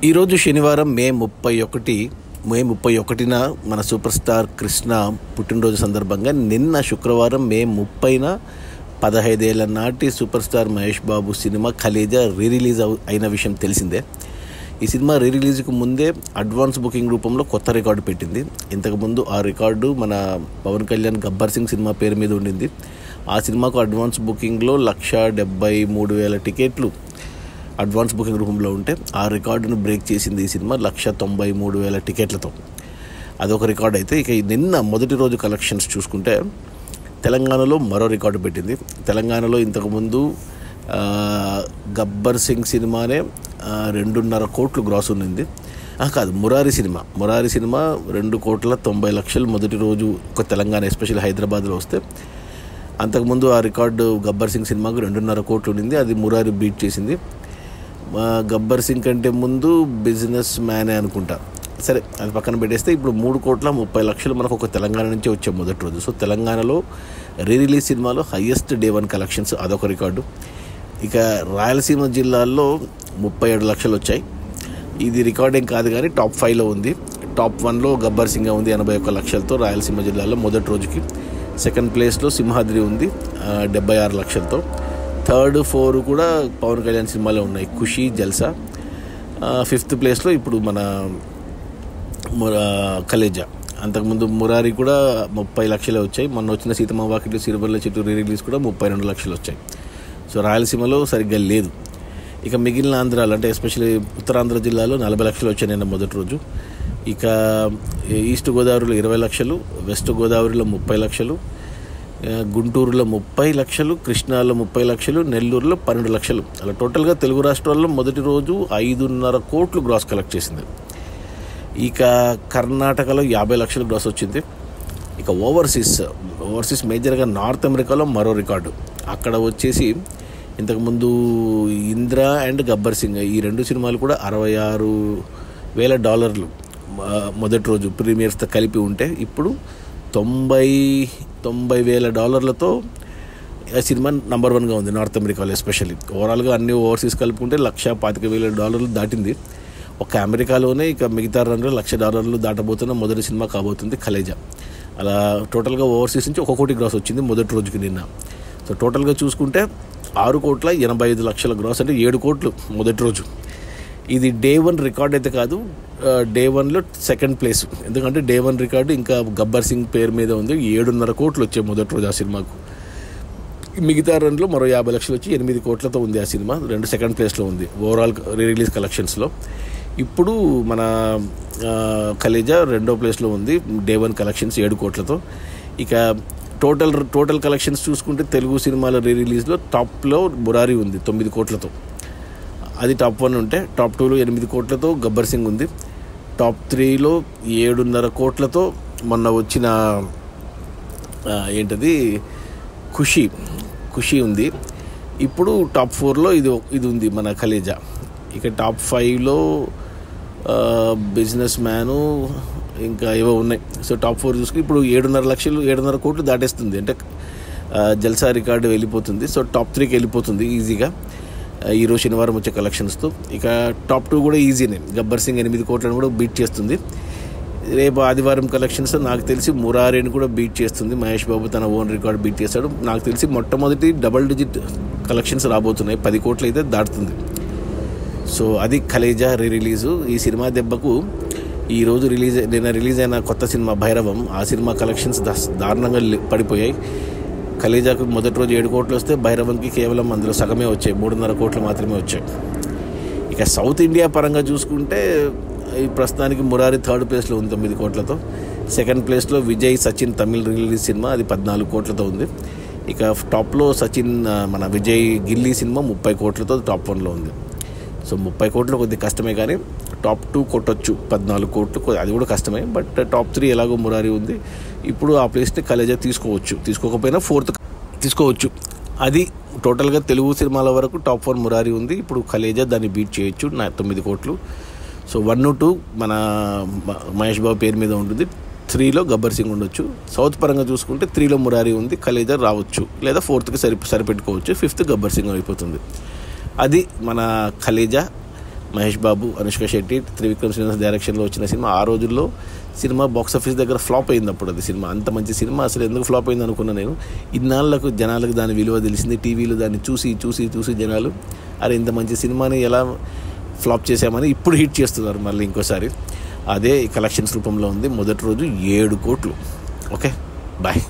ఈరోజు శనివారం మే 31న మన సూపర్ స్టార్ కృష్ణ పుట్టినరోజు సందర్భంగా నిన్న శుక్రవారం మే 30న 15 ఏళ్ల నాటి super star Mahesh Babu cinema Khaleja release అయిన విషయం తెలిసిందే. ఈ సినిమా రిలీజ్కు ముందే అడ్వాన్స్ బుకింగ్ రూపంలో కొత్త రికార్డు పెట్టింది. ఇంతకుముందు ఆ రికార్డు మన పవన్ కళ్యాణ్ గబ్బర్ సింగ్ సినిమా పేరు మీద ఉండింది. ఆ సినిమాకు అడ్వాన్స్ బుకింగ్లో 1,73,000 టికెట్లు అడ్వాన్స్ బుకింగ్ రూపంలో ఉంటే ఆ రికార్డును బ్రేక్ చేసింది ఈ సినిమా 1,93,000 టికెట్లతో. అదొక రికార్డు అయితే, ఇక నిన్న మొదటి రోజు కలెక్షన్స్ చూసుకుంటే తెలంగాణలో మరో రికార్డు పెట్టింది. తెలంగాణలో ఇంతకుముందు గబ్బర్ సింగ్ సినిమానే 2.5 కోట్లు గ్రాస్ ఉన్నింది. కాదు, మురారి సినిమా 2,90,00,000 మొదటి రోజు ఒక తెలంగాణ ఎస్పెషల్ హైదరాబాద్లో వస్తే, అంతకుముందు ఆ రికార్డు గబ్బర్ సింగ్ సినిమాకు 2.5 కోట్లు ఉండింది. అది మురారి బీట్ చేసింది. గబ్బర్ సింగ్ కంటే ముందు బిజినెస్ మ్యానే అనుకుంటా. సరే, అది పక్కన పెట్టేస్తే ఇప్పుడు 3,30,00,000 మనకు ఒక తెలంగాణ నుంచి వచ్చే మొదటి రోజు. సో తెలంగాణలో రిలీజ్ సినిమాలో హయ్యెస్ట్ డే 1 కలెక్షన్స్, అదొక రికార్డు. ఇక రాయలసీమ జిల్లాల్లో 37 లక్షలు వచ్చాయి. ఇది రికార్డింగ్ కాదు కానీ టాప్ 5లో ఉంది. టాప్ 1లో గబ్బర్ సింగ్ ఉంది 81 లక్షలతో రాయలసీమ జిల్లాలో మొదటి రోజుకి. సెకండ్ ప్లేస్లో సింహాద్రి ఉంది 76 లక్షలతో. 3, 4 కూడా పవన్ కళ్యాణ్ సినిమాలో ఉన్నాయి, ఖుషి, జల్సా. 5th ప్లేస్లో ఇప్పుడు మన కలేజా. అంతకుముందు మురారి కూడా 30 లక్షలే వచ్చాయి. మొన్న వచ్చిన సీతమ్మ వాకిట్లో సిరిబల్ల చెట్టు రిలీజ్ కూడా 32 లక్షలు వచ్చాయి. సో రాయలసీమలో సరిగ్గా లేదు. ఇక మిగిలిన ఆంధ్రాలు అంటే ఎస్పెషల్లీ ఉత్తరాంధ్ర జిల్లాలో 40 లక్షలు వచ్చాయి నిన్న మొదటి రోజు. ఇక ఈస్ట్ గోదావరిలో 20 లక్షలు, వెస్ట్ గోదావరిలో 30 లక్షలు, గుంటూరులో 30 లక్షలు, కృష్ణాలో 30 లక్షలు, నెల్లూరులో 12 లక్షలు. అలా టోటల్గా తెలుగు రాష్ట్రాల్లో మొదటి రోజు 5.5 కోట్లు గ్రాస్ కలెక్ట్ చేసింది. ఇక కర్ణాటకలో 50 లక్షలు గ్రాస్ వచ్చింది. ఇక ఓవర్సీస్ మేజర్గా నార్త్ అమెరికాలో మరో రికార్డు. అక్కడ వచ్చేసి ఇంతకుముందు ఇంద్ర అండ్ గబ్బర్ సింగ్ ఈ 2 సినిమాలు కూడా $66,000 మొదటి రోజు ప్రీమియర్స్తో కలిపి ఉంటే, ఇప్పుడు $90,000 సినిమా నెంబర్ 1గా ఉంది నార్త్ అమెరికాలో. ఎస్పెషల్లీ ఓవరాల్గా అన్ని ఓవర్సీస్ కలుపుకుంటే $125,000 దాటింది. ఒక అమెరికాలోనే ఇక మిగతా $1 లక్ష దాటబోతున్న మొదటి సినిమా కాబోతుంది కలేజా. అలా టోటల్గా ఓవర్సీస్ నుంచి 1 కోటి గ్రాస్ వచ్చింది మొదటి రోజుకి నిన్న. సో టోటల్గా చూసుకుంటే 6,85,00,000 గ్రాస్, అంటే 7 కోట్లు మొదటి రోజు. ఇది డే 1 రికార్డ్ అయితే కాదు, డే 1లో సెకండ్ ప్లేస్. ఎందుకంటే డే 1 రికార్డు ఇంకా గబ్బర్ సింగ్ పేరు మీద ఉంది. 7.5 కోట్లు వచ్చాయి మొదటి రోజు ఆ సినిమాకు. మిగతా 2లో మరో 50 లక్షలు వచ్చి 8 కోట్లతో ఉంది ఆ సినిమా. 2 సెకండ్ ప్లేస్లో ఉంది ఓవరాల్ రిలీజ్ కలెక్షన్స్లో. ఇప్పుడు మన కలేజా 2వ ప్లేస్లో ఉంది డే 1 కలెక్షన్స్ 7 కోట్లతో. ఇక టోటల్ కలెక్షన్స్ చూసుకుంటే తెలుగు సినిమాల రిలీజ్లో టాప్లో మురారి ఉంది 9 కోట్లతో. అది టాప్ 1 ఉంటే, టాప్ 2లో 8 కోట్లతో గబ్బర్ సింగ్ ఉంది. టాప్ 3లో 7.5 కోట్లతో మొన్న వచ్చిన ఖుషి ఉంది. ఇప్పుడు టాప్ 4లో ఇది ఉంది మన కలేజా. ఇక టాప్ 5లో బిజినెస్ మ్యాను ఇంకా ఏవో ఉన్నాయి. సో టాప్ 4 చూసుకుని ఇప్పుడు 7.5 కోట్లు దాటేస్తుంది. అంటే జల్సా రికార్డు వెళ్ళిపోతుంది. సో టాప్ 3కి వెళ్ళిపోతుంది ఈజీగా ఈరోజు శనివారం వచ్చే కలెక్షన్స్తో. ఇక టాప్ 2 కూడా ఈజీనే, గబ్బర్ సింగ్ 8 కోట్లను కూడా బీట్ చేస్తుంది. రేపు ఆదివారం కలెక్షన్స్ నాకు తెలిసి మురారిని కూడా బీట్ చేస్తుంది. మహేష్ బాబు తన ఓన్ రికార్డు బీట్ చేస్తాడు. నాకు తెలిసి మొట్టమొదటి డబుల్ డిజిట్ కలెక్షన్స్ రాబోతున్నాయి, 10 కోట్లు అయితే దాటుతుంది. సో అది కలేజా రిలీజు. ఈ సినిమా దెబ్బకు ఈరోజు నిన్న రిలీజ్ అయిన కొత్త సినిమా భైరవం, ఆ సినిమా కలెక్షన్స్ దారుణంగా పడిపోయాయి. కలేజాకు మొదటి రోజు 7 కోట్లు వస్తే భైరవంకి కేవలం అందులో సగమే వచ్చాయి, 3.5 కోట్లు మాత్రమే వచ్చాయి. ఇక సౌత్ ఇండియా పరంగా చూసుకుంటే ఈ ప్రస్తుతానికి మురారి 3rd ప్లేస్లో ఉంది 9 కోట్లతో. సెకండ్ ప్లేస్లో విజయ్ సచిన్ తమిళ్ రిలీజ్ సినిమా, అది 14 కోట్లతో ఉంది. ఇక టాప్లో సచిన్ మన విజయ్ గిల్లీ సినిమా 30 కోట్లతో టాప్ 1లో ఉంది. సో 30 కోట్లు కొద్దిగా కష్టమే, కానీ టాప్ 2 కొట్టొచ్చు 14 కోట్లు, అది కూడా కష్టమే. బట్ టాప్ 3 ఎలాగో మురారి ఉంది. ఇప్పుడు ఆ ప్లేస్ని కలేజా తీసుకోకపోయినా 4th తీసుకోవచ్చు. అది టోటల్గా తెలుగు సినిమాల వరకు టాప్ 1 మురారి ఉంది. ఇప్పుడు కలేజా దాన్ని బీట్ చేయొచ్చు 9 కోట్లు. సో 1, 2 మన మహేష్ బాబు పేరు మీద ఉంటుంది. 3లో గబ్బర్ సింగ్ ఉండొచ్చు. సౌత్ పరంగా చూసుకుంటే 3లో మురారి ఉంది, కలేజా రావచ్చు, లేదా 4థ్కి సరిపెట్టుకోవచ్చు. 5th గబ్బర్ సింగ్ అయిపోతుంది. అది మన కలేజా మహేష్ బాబు, అనుష్క శెట్టి, త్రివిక్రమ్ శ్రీనివాస్ డైరెక్షన్లో వచ్చిన సినిమా. ఆ రోజుల్లో సినిమా బాక్స్ ఆఫీస్ దగ్గర ఫ్లాప్ అయింది. అప్పుడు అది సినిమా అంత మంచి సినిమా అసలు ఎందుకు ఫ్లాప్ అయింది అనుకున్నా నేను. ఇన్నాళ్లకు జనాలకు దాని విలువ తెలిసింది. టీవీలో దాన్ని చూసి చూసి చూసి జనాలు అరే ఇంత మంచి సినిమాని ఎలా ఫ్లాప్ చేసామని ఇప్పుడు హిట్ చేస్తున్నారు మళ్ళీ ఇంకోసారి. అదే కలెక్షన్స్ రూపంలో ఉంది. మొదటి రోజు 7 కోట్లు. Okay, bye.